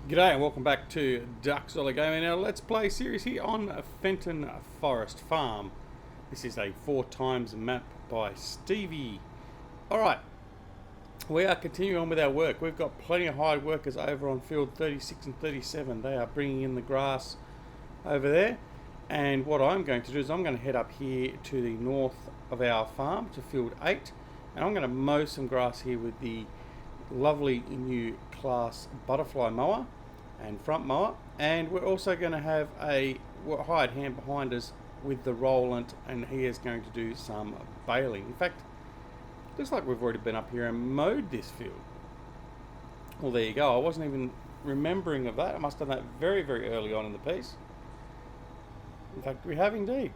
G'day and welcome back to DuckZorly Gaming. Now let's play series here on Fenton Forest Farm. This is a 4x map by Stevie. Alright, we are continuing on with our work. We've got plenty of hired workers over on field 36 and 37. They are bringing in the grass over there. And what I'm going to do is I'm going to head up here to the north of our farm to field 8. And I'm going to mow some grass here with the lovely new class butterfly mower and front mower, and we're also going to have a hired hand behind us with the Roland, and he is going to do some baling. In fact, looks like we've already been up here and mowed this field. Well, there you go. I wasn't even remembering of that. I must have done that very, very early on in the piece. In fact, we have indeed.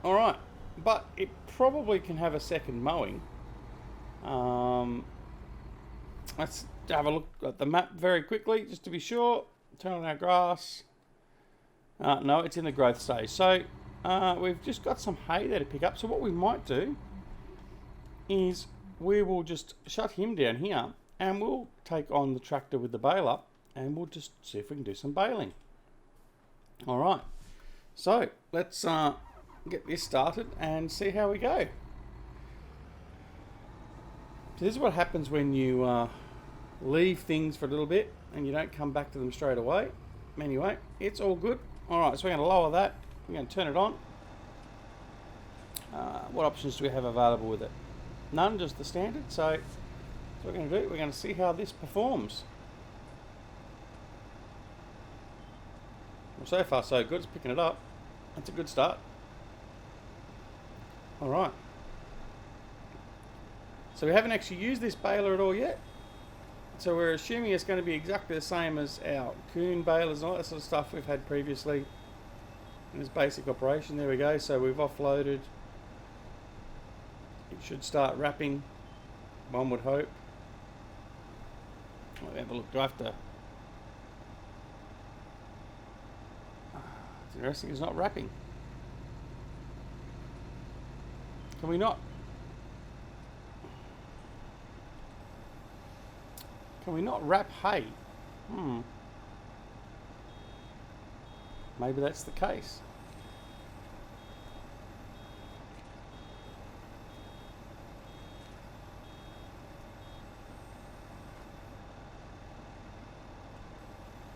Alright, but it probably can have a second mowing. Let's have a look at the map very quickly, just to be sure. Turn on our grass. No, it's in the growth stage. So we've just got some hay there to pick up. So what we might do is we will just shut him down here, and we'll take on the tractor with the baler, and we'll just see if we can do some baling. All right. So let's get this started and see how we go. So this is what happens when you leave things for a little bit and you don't come back to them straight away. Anyway, it's all good. Alright, so we're going to lower that. We're going to turn it on. What options do we have available with it? None, just the standard. So what we're going to do, we're going to see how this performs. Well, so far so good. It's picking it up. That's a good start. Alright. So we haven't actually used this baler at all yet. So we're assuming it's going to be exactly the same as our coon balers and all that sort of stuff we've had previously in this basic operation. There we go. So we've offloaded. It should start wrapping, one would hope. I'll have a look. Do I have to... It's interesting, it's not wrapping. Can we not? Can we not wrap hay? Maybe that's the case.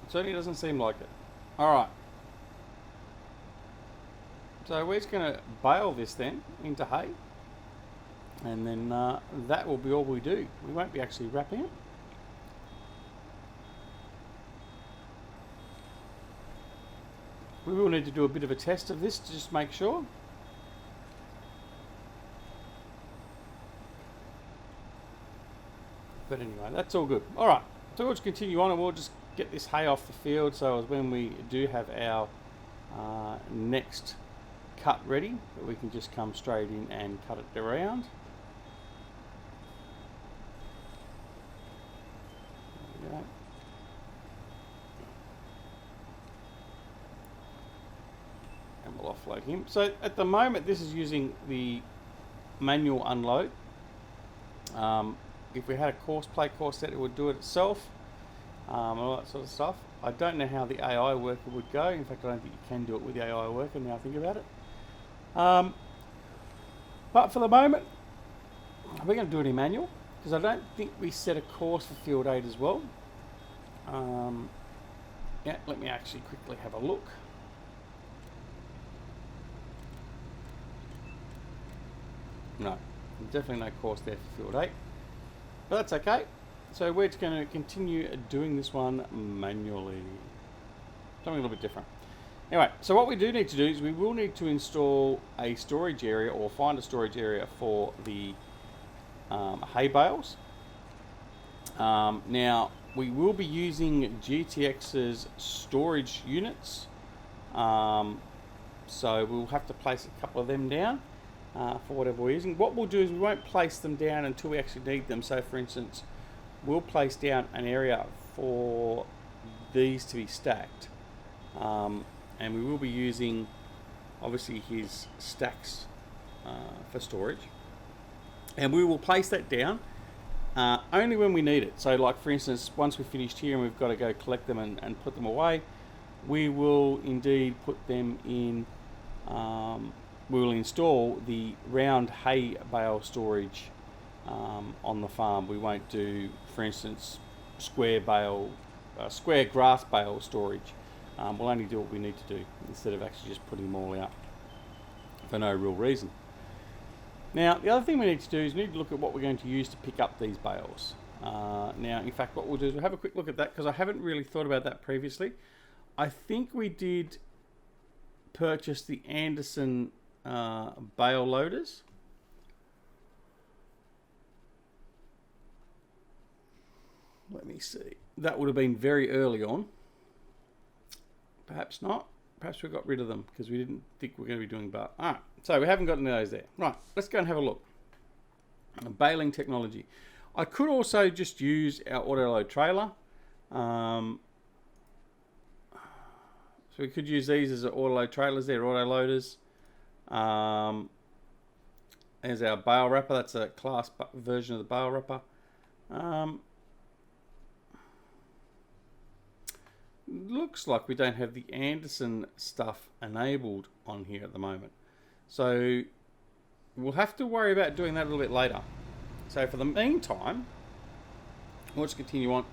It certainly doesn't seem like it. Alright. So we're just going to bale this then into hay. And then that will be all we do. We won't be actually wrapping it. We will need to do a bit of a test of this to just make sure. But anyway, that's all good. Alright, so we'll just continue on and we'll just get this hay off the field so as when we do have our next cut ready, that we can just come straight in and cut it around. There we go. And we'll offload him. So at the moment this is using the manual unload. If we had a play course set, it would do it itself, all that sort of stuff. I don't know how the AI worker would go. In fact, I don't think you can do it with the AI worker now I think about it. But for the moment we're going to do it in manual, because I don't think we set a course for field 8 as well. Yeah, let me actually quickly have a look. No, definitely no course there for field 8. But that's okay. So we're just going to continue doing this one manually. Something a little bit different. Anyway, so what we do need to do is we will need to install a storage area, or find a storage area for the hay bales. Now, we will be using GTX's storage units. So we'll have to place a couple of them down. For whatever we're using. What we'll do is we won't place them down until we actually need them. So for instance, we'll place down an area for these to be stacked, and we will be using obviously his stacks for storage, and we will place that down only when we need it. So like for instance, once we've finished here and we've got to go collect them and put them away, we will indeed put them in, we will install the round hay bale storage on the farm. We won't do, for instance, square grass bale storage. We'll only do what we need to do instead of actually just putting them all out for no real reason. Now, the other thing we need to do is we need to look at what we're going to use to pick up these bales. Now, in fact, what we'll do is we'll have a quick look at that because I haven't really thought about that previously. I think we did purchase the Anderson bale loaders. Let me see. That would have been very early on. Perhaps not. Perhaps we got rid of them because we didn't think we were going to be doing bar. Alright, so we haven't got any of those there. Right, let's go and have a look. Baling technology. I could also just use our auto-load trailer. So we could use these as auto-load trailers. They're auto-loaders. There's our bale wrapper. That's a class version of the bale wrapper. Looks like we don't have the Anderson stuff enabled on here at the moment. So we'll have to worry about doing that a little bit later. So for the meantime, we'll just continue on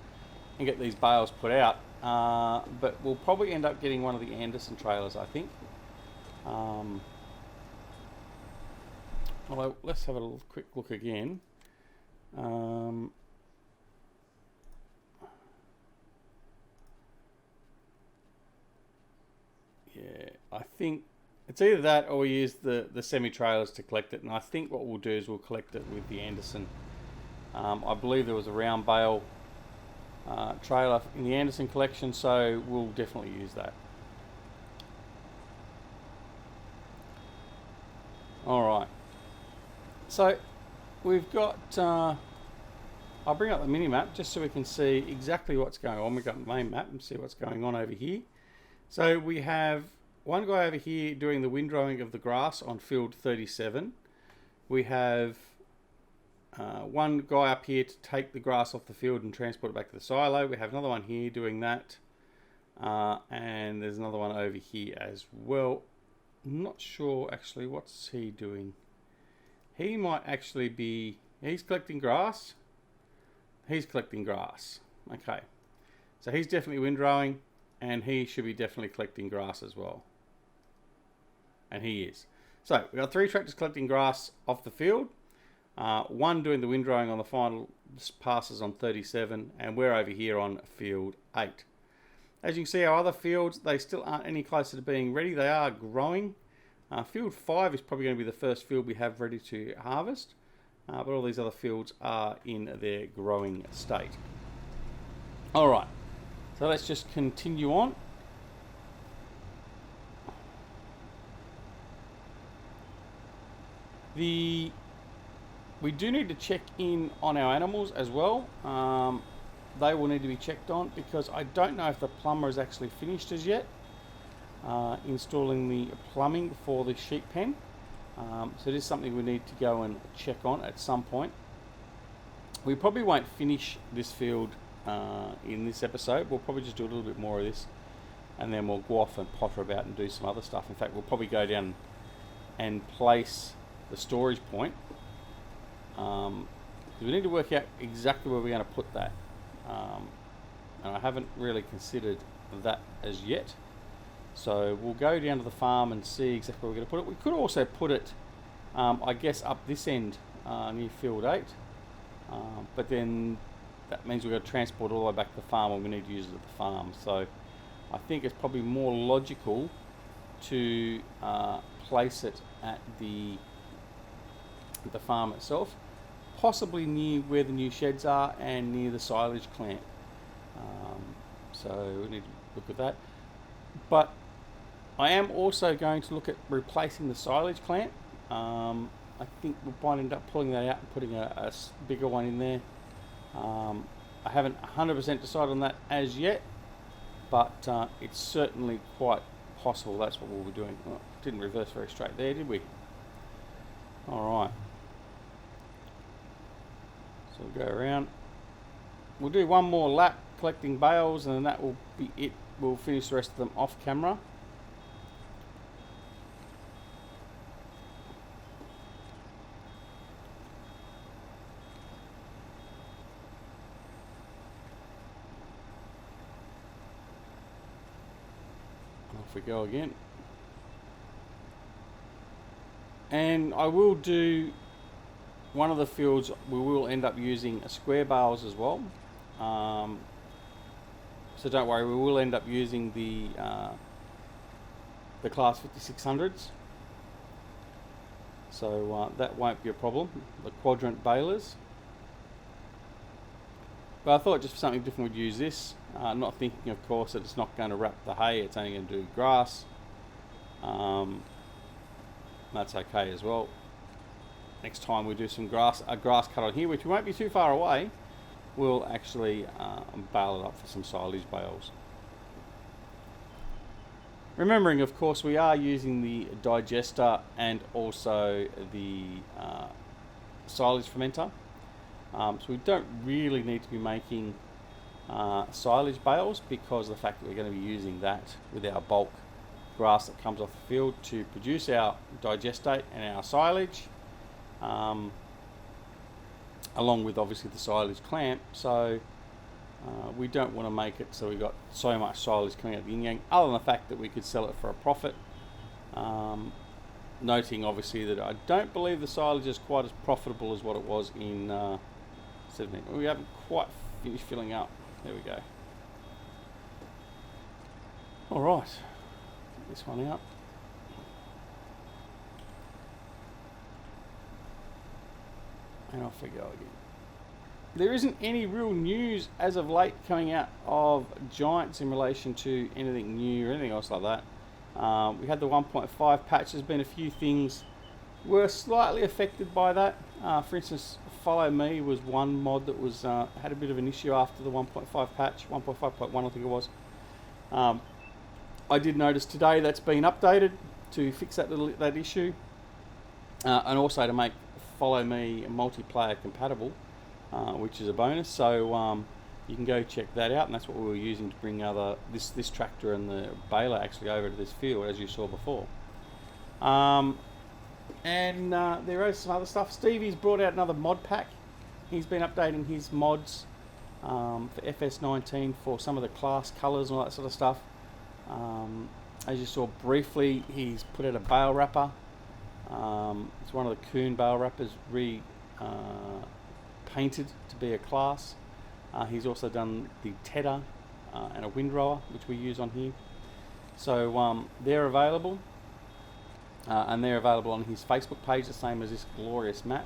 and get these bales put out. But we'll probably end up getting one of the Anderson trailers, I think. Although, let's have a little quick look again. Yeah, I think it's either that or we use the semi-trailers to collect it. And I think what we'll do is we'll collect it with the Anderson. I believe there was a round bale trailer in the Anderson collection, so we'll definitely use that. Alright, so we've got, I'll bring up the mini-map just so we can see exactly what's going on. We've got the main map and see what's going on over here. So we have one guy over here doing the windrowing of the grass on field 37. We have one guy up here to take the grass off the field and transport it back to the silo. We have another one here doing that. And there's another one over here as well. I'm not sure actually what's he doing. He might actually be, he's collecting grass. He's collecting grass. Okay. So he's definitely windrowing. And he should be definitely collecting grass as well. And he is. So we've got 3 tractors collecting grass off the field. One doing the windrowing on the final passes on 37. And we're over here on field 8. As you can see, our other fields, they still aren't any closer to being ready. They are growing. Field 5 is probably going to be the first field we have ready to harvest. But all these other fields are in their growing state. Alright. So let's just continue on. We do need to check in on our animals as well. They will need to be checked on because I don't know if the plumber is actually finished as yet. Installing the plumbing for the sheep pen. So it is something we need to go and check on at some point. We probably won't finish this field in this episode. We'll probably just do a little bit more of this and then we'll go off and potter about and do some other stuff. In fact, we'll probably go down and place the storage point. We need to work out exactly where we're going to put that. And I haven't really considered that as yet. So we'll go down to the farm and see exactly where we're going to put it. We could also put it, I guess, up this end near field 8. But then that means we've got to transport all the way back to the farm and we need to use it at the farm. So I think it's probably more logical to place it at the farm itself, possibly near where the new sheds are and near the silage clamp. So we need to look at that. But I am also going to look at replacing the silage clamp. I think we might end up pulling that out and putting a bigger one in there. I haven't 100% decided on that as yet, but it's certainly quite possible that's what we'll be doing. Oh, didn't reverse very straight there, did we? Alright. So we'll go around. We'll do one more lap collecting bales, and then that will be it. We'll finish the rest of them off camera. Off we go again. And I will do one of the fields, we will end up using square bales as well. So don't worry, we will end up using the class 5600s. So that won't be a problem, the quadrant balers. But I thought just for something different we'd use this, not thinking of course that it's not going to wrap the hay, it's only going to do grass. That's okay as well. Next time we do some grass, a grass cut on here, which won't be too far away, we'll actually bale it up for some silage bales. Remembering, of course, we are using the digester and also the silage fermenter. So we don't really need to be making silage bales because of the fact that we're going to be using that with our bulk grass that comes off the field to produce our digestate and our silage, along with obviously the silage clamp. So we don't want to make it so we've got so much silage coming out of the yin yang, other than the fact that we could sell it for a profit. Noting obviously that I don't believe the silage is quite as profitable as what it was in 17. We haven't quite finished filling up. There we go. All right. This one out. And off we go again. There isn't any real news as of late coming out of Giants in relation to anything new or anything else like that. We had the 1.5 patch. There's been a few things were slightly affected by that. For instance, Follow Me was one mod that was had a bit of an issue after the 1.5 patch, 1.5.1 I think it was. I did notice today that's been updated to fix that issue, and also to make Follow Me multiplayer compatible, which is a bonus. So you can go check that out, and that's what we were using to bring this tractor and the baler actually over to this field, as you saw before. And there is some other stuff. Stevie's brought out another mod pack. He's been updating his mods for FS19 for some of the class colours and all that sort of stuff. As you saw briefly, he's put out a bale wrapper. It's one of the Coon bale wrappers painted to be a class. He's also done the tedder and a windrower, which we use on here. So they're available. And they're available on his Facebook page, the same as this glorious map.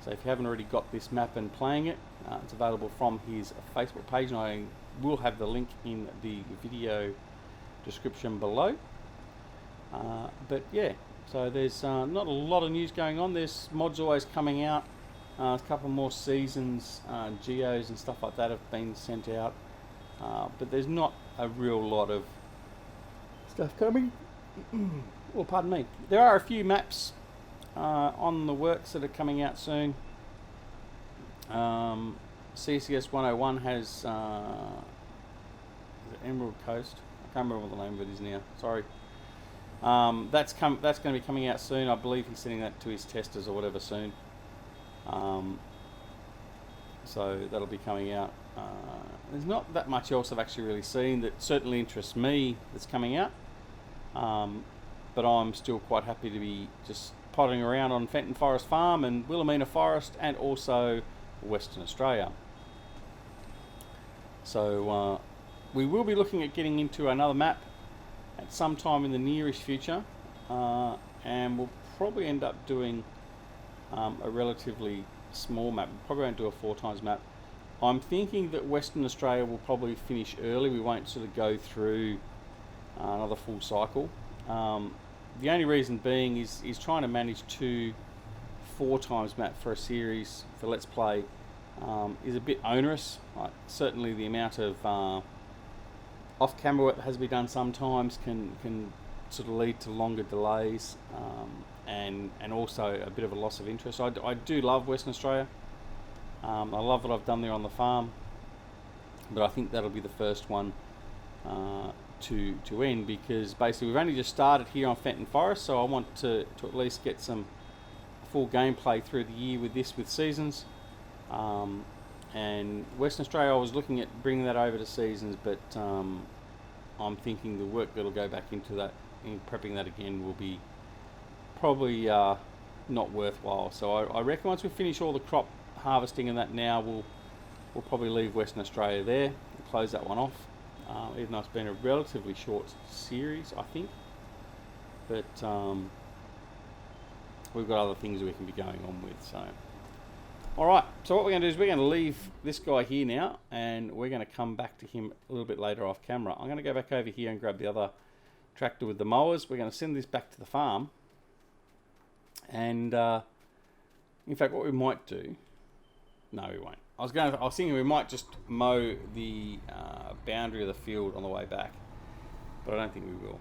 So if you haven't already got this map and playing it, it's available from his Facebook page, and I will have the link in the video description below. But yeah, so there's not a lot of news going on. There's mods always coming out. A couple more seasons, geos and stuff like that have been sent out. But there's not a real lot of stuff coming. Well, pardon me. There are a few maps on the works that are coming out soon. CCS 101 has is it Emerald Coast? I can't remember what the name of it is now. Sorry. That's going to be coming out soon. I believe he's sending that to his testers or whatever soon. So that'll be coming out. There's not that much else I've actually really seen that certainly interests me that's coming out. But I'm still quite happy to be just pottering around on Fenton Forest Farm and Wilhelmina Forest and also Western Australia. So we will be looking at getting into another map at some time in the nearish future, and we'll probably end up doing a relatively small map. We probably won't do a 4x map. I'm thinking that Western Australia will probably finish early. We won't sort of go through another full cycle. The only reason being is trying to manage 2 4x map for a series for Let's Play is a bit onerous. Certainly the amount of off-camera work that has to be done sometimes can sort of lead to longer delays, and also a bit of a loss of interest. I do love Western Australia, I love what I've done there on the farm, but I think that'll be the first one to end, because basically we've only just started here on Fenton Forest, so I want to at least get some full gameplay through the year with this, with seasons. And Western Australia, I was looking at bringing that over to seasons, but I'm thinking the work that'll go back into that, in prepping that again, will be probably not worthwhile. So I reckon once we finish all the crop harvesting and that now, we'll probably leave Western Australia there and close that one off. Even though it's been a relatively short series, I think. But we've got other things we can be going on with. So, alright, so what we're going to do is we're going to leave this guy here now, and we're going to come back to him a little bit later off camera. I'm going to go back over here and grab the other tractor with the mowers. We're going to send this back to the farm. And in fact, what we might do... No, we won't. I was thinking we might just mow the boundary of the field on the way back, but I don't think we will.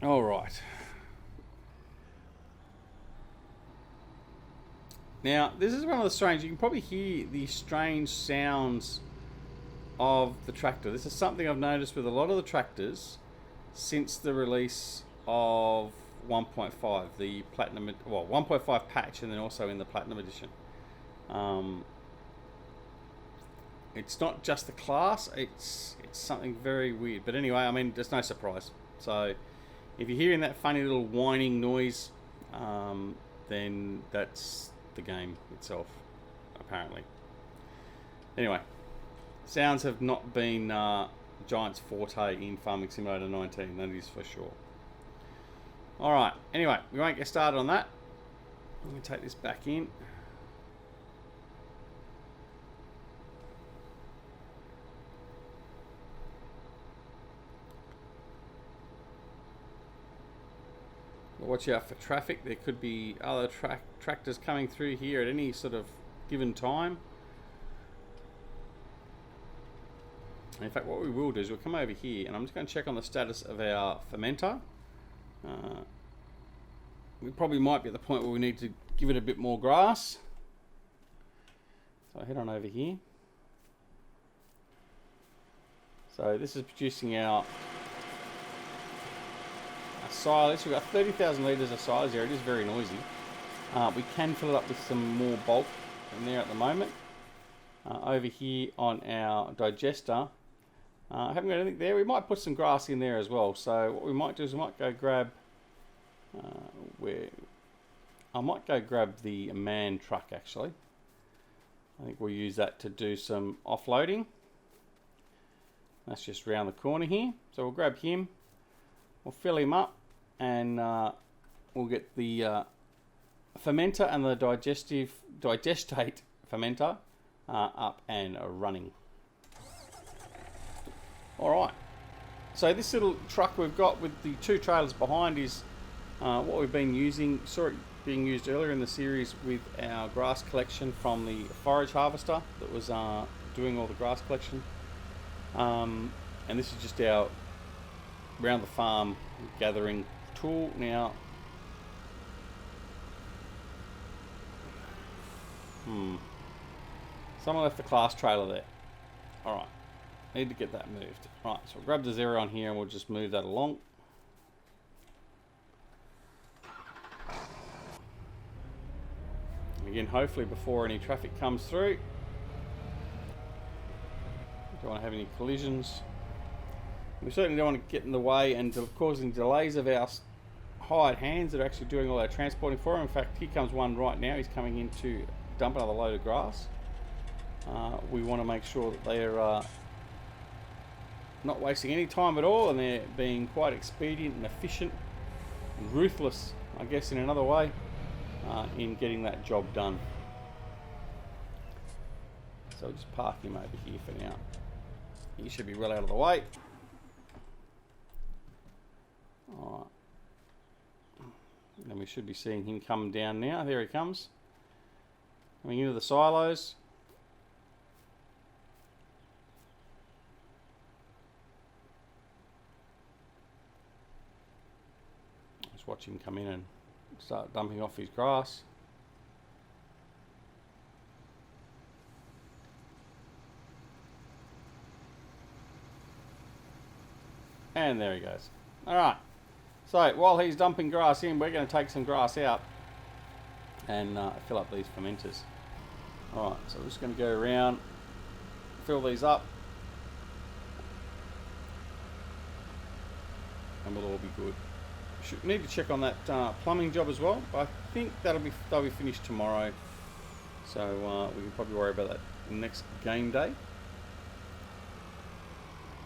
All right. Now, this is one of the strange... You can probably hear the strange sounds of the tractor. This is something I've noticed with a lot of the tractors since the release of 1.5, the platinum, well, 1.5 patch, and then also in the platinum edition. It's not just the class, it's something very weird. But anyway, I mean, there's no surprise. So if you're hearing that funny little whining noise, then that's the game itself, apparently. Anyway, sounds have not been Giant's forte in Farming Simulator 19, that is for sure. Alright, anyway, we won't get started on that. I'm going to take this back in. Watch out for traffic. There could be other tractors coming through here at any sort of given time. In fact, what we will do is we'll come over here, and I'm just going to check on the status of our fermenter. We probably might be at the point where we need to give it a bit more grass. So I head on over here. So this is producing our silage. We've got 30,000 litres of silage here. It is very noisy. We can fill it up with some more bulk in there at the moment. Over here on our digester, I haven't got anything there. We might put some grass in there as well. So what we might do is we might go grab I might go grab the man truck actually. I think we'll use that to do some offloading. That's just round the corner here. So we'll grab him, we'll fill him up, and we'll get the fermenter and the digestate fermenter up and running. Alright, so this little truck we've got with the two trailers behind is what we've been using. Saw it being used earlier in the series with our grass collection from the forage harvester that was doing all the grass collection. And this is just our round the farm gathering tool. Now, someone left the class trailer there. Alright, need to get that moved. Right, so we'll grab the zero on here and we'll just move that along. Again, hopefully before any traffic comes through. Don't want to have any collisions. We certainly don't want to get in the way and causing delays of our hired hands that are actually doing all our transporting for them. In fact, here comes one right now. He's coming in to dump another load of grass. We want to make sure that they're not wasting any time at all, and they're being quite expedient and efficient and ruthless, I guess, in another way, in getting that job done. So we'll just park him over here for now. He should be well out of the way. Alright. And we should be seeing him come down now. There he comes. Coming into the silos. Just watch him come in and start dumping off his grass. And there he goes. Alright, so while he's dumping grass in, we're going to take some grass out and fill up these fermenters. Alright, so we're just going to go around, fill these up, and we'll all be good. Should need to check on that plumbing job as well, but I think they'll be finished tomorrow, so we can probably worry about that next game day.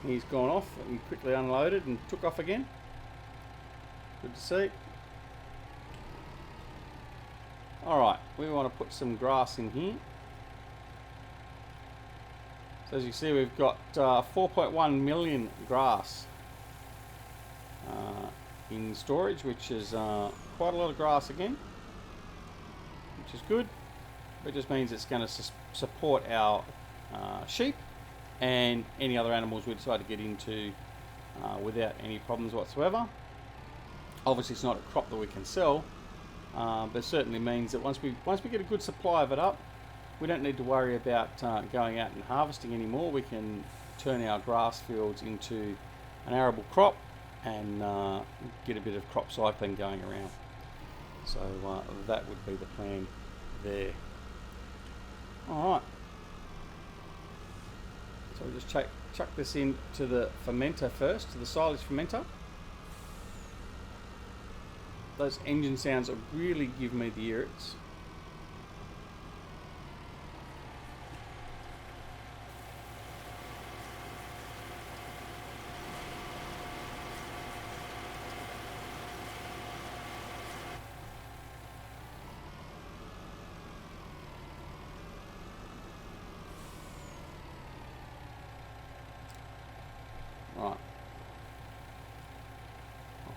He's gone off and quickly unloaded and took off again. Good to see. Alright, we want to put some grass in here. So as you see, we've got 4.1 million grass in storage, which is quite a lot of grass again, which is good. It just means it's going to support our sheep and any other animals we decide to get into without any problems whatsoever. Obviously it's not a crop that we can sell, but it certainly means that once we get a good supply of it up, we don't need to worry about going out and harvesting anymore. We can turn our grass fields into an arable crop and get a bit of crop cycling going around. So that would be the plan there. Alright. So we'll just chuck this into the fermenter first, to the silage fermenter. Those engine sounds really give me the irrits. Right.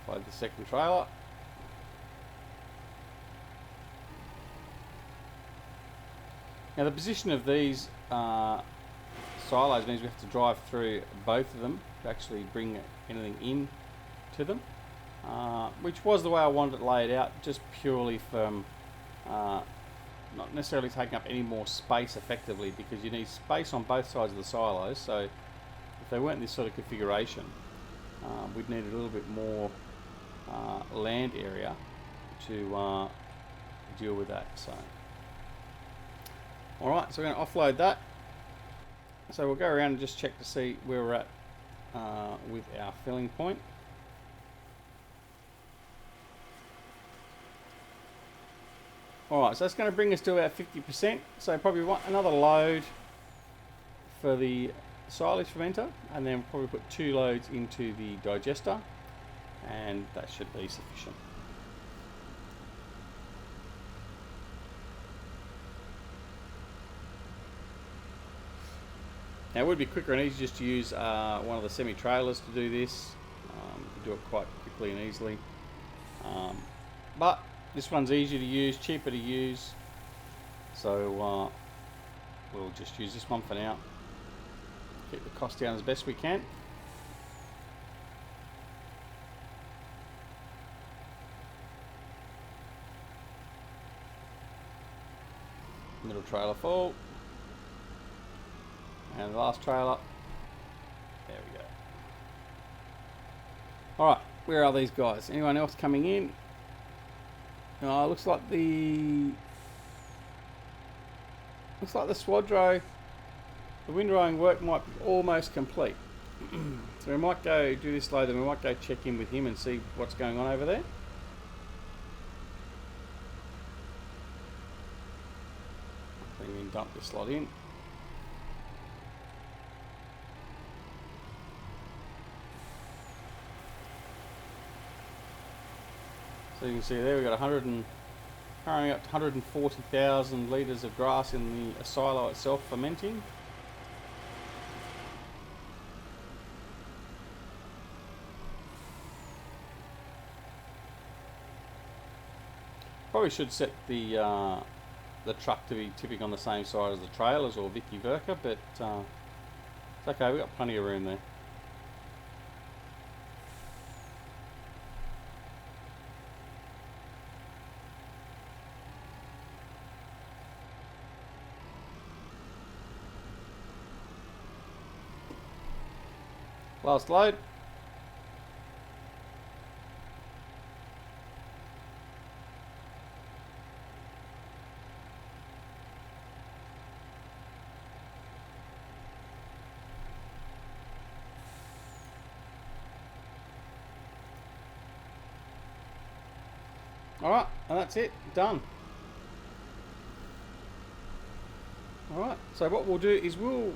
Offload the second trailer. Now the position of these silos means we have to drive through both of them to actually bring anything in to them, which was the way I wanted it laid out, just purely from not necessarily taking up any more space effectively, because you need space on both sides of the silos. So if they weren't this sort of configuration, we'd need a little bit more land area to deal with that. So alright, so we're going to offload that. So we'll go around and just check to see where we're at with our filling point. Alright, so that's going to bring us to about 50%. So probably want another load for the silage fermenter, and then we'll probably put 2 loads into the digester, and that should be sufficient. Now it would be quicker and easier just to use one of the semi-trailers to do this. You can do it quite quickly and easily. But this one's easier to use, cheaper to use, so we'll just use this one for now. Keep the cost down as best we can. Middle trailer full. And the last trailer. There we go. Alright, where are these guys? Anyone else coming in? Looks like the Swadro, the windrowing work might be almost complete. So we might go do this load, then we might go check in with him and see what's going on over there. Bring in, dump this lot in. So you can see there we've got carrying up to 140,000 litres of grass in the silo itself fermenting. Probably should set the truck to be tipping on the same side as the trailers or Vicky Verka, but it's okay, we've got plenty of room there. Last load. Alright, and that's it. Done. Alright, so what we'll do is we'll...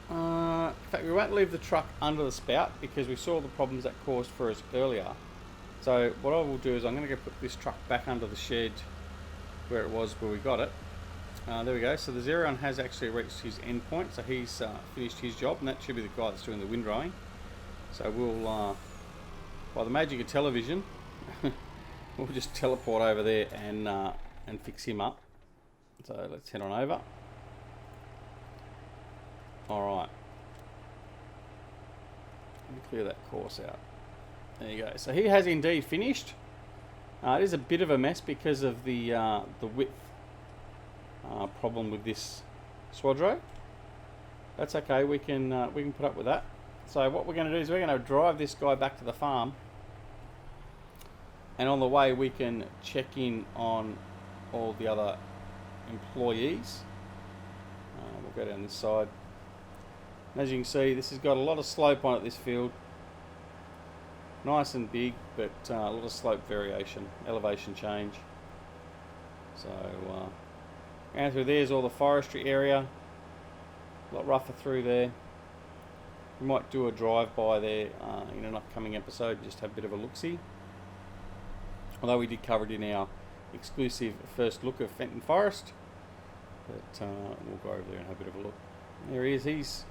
in fact, we won't leave the truck under the spout because we saw the problems that caused for us earlier. So what I will do is I'm going to go put this truck back under the shed where it was where we got it. There we go. So the Xerion has actually reached his end point, so he's finished his job, and that should be the guy that's doing the windrowing. So we'll, by the magic of television, we'll just teleport over there and fix him up. So let's head on over. Alright. Let me clear that course out. There you go. So he has indeed finished. It is a bit of a mess because of the width problem with this Swadro. That's okay. We can put up with that. So what we're going to do is we're going to drive this guy back to the farm, and on the way we can check in on all the other employees. We'll go down this side. And as you can see, this has got a lot of slope on it, this field. Nice and big, but a lot of slope variation, elevation change. So, and through there's all the forestry area. A lot rougher through there. We might do a drive-by there in an upcoming episode, just have a bit of a look-see. Although we did cover it in our exclusive first look of Fenton Forest. But we'll go over there and have a bit of a look. There he is.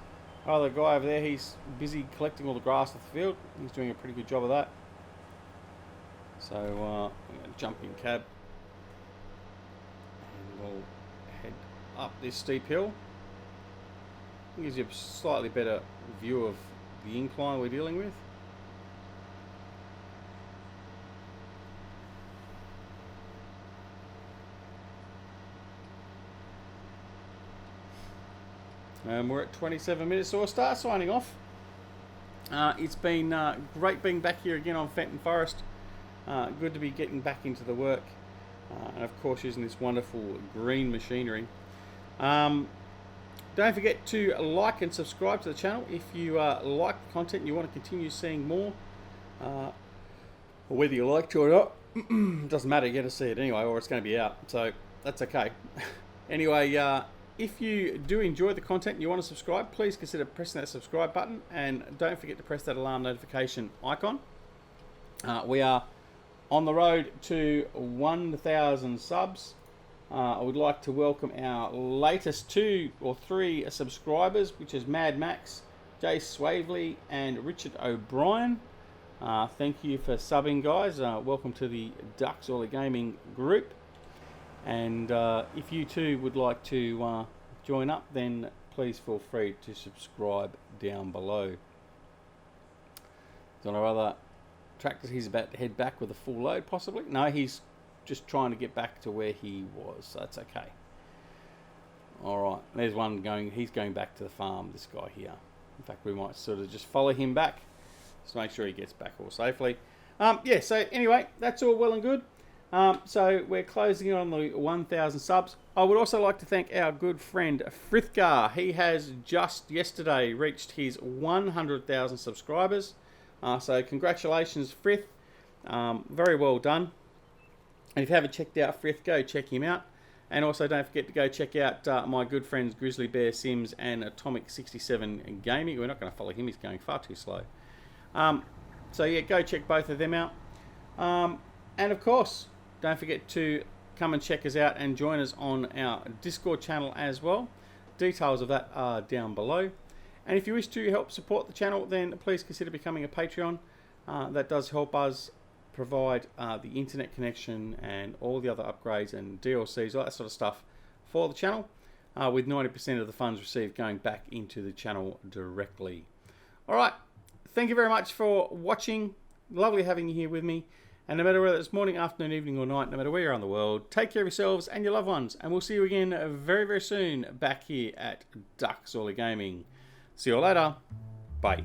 The guy over there, he's busy collecting all the grass off the field. He's doing a pretty good job of that. So I'm going to jump in cab. And we'll head up this steep hill. It gives you a slightly better view of the incline we're dealing with. We're at 27 minutes, so we'll start signing off. It's been great being back here again on Fenton Forest. Good to be getting back into the work. And of course using this wonderful green machinery. Don't forget to like and subscribe to the channel if you like the content and you want to continue seeing more. Or whether you like to or not. Doesn't matter, you're going to see it anyway, or it's going to be out. So that's okay. Anyway, if you do enjoy the content and you want to subscribe, please consider pressing that subscribe button, and don't forget to press that alarm notification icon. We are on the road to 1,000 subs. I would like to welcome our latest 2 or 3 subscribers, which is Mad Max, Jace Swavely, and Richard O'Brien. Thank you for subbing, guys. Welcome to the DuckZorly Gaming group. And if you too would like to join up, then please feel free to subscribe down below. There's on our other tractor, he's about to head back with a full load, possibly. No, he's just trying to get back to where he was, so that's okay. Alright, there's one going, he's going back to the farm, this guy here. In fact, we might sort of just follow him back, just to make sure he gets back all safely. Yeah, so anyway, that's all well and good. So we're closing in on the 1,000 subs. I would also like to thank our good friend Frithgar. He has just yesterday reached his 100,000 subscribers. So congratulations, Frith. Very well done. And if you haven't checked out Frith, go check him out. And also don't forget to go check out my good friends Grizzly Bear Sims and Atomic 67 Gaming. We're not going to follow him, he's going far too slow. So yeah, go check both of them out. And of course, don't forget to come and check us out and join us on our Discord channel as well. Details of that are down below. And if you wish to help support the channel, then please consider becoming a Patreon. That does help us provide the internet connection and all the other upgrades and DLCs, all that sort of stuff for the channel, with 90% of the funds received going back into the channel directly. Alright, thank you very much for watching. Lovely having you here with me. And no matter whether it's morning, afternoon, evening or night, no matter where you're on the world, take care of yourselves and your loved ones. And we'll see you again very, very soon back here at DuckZorly Gaming. See you all later. Bye.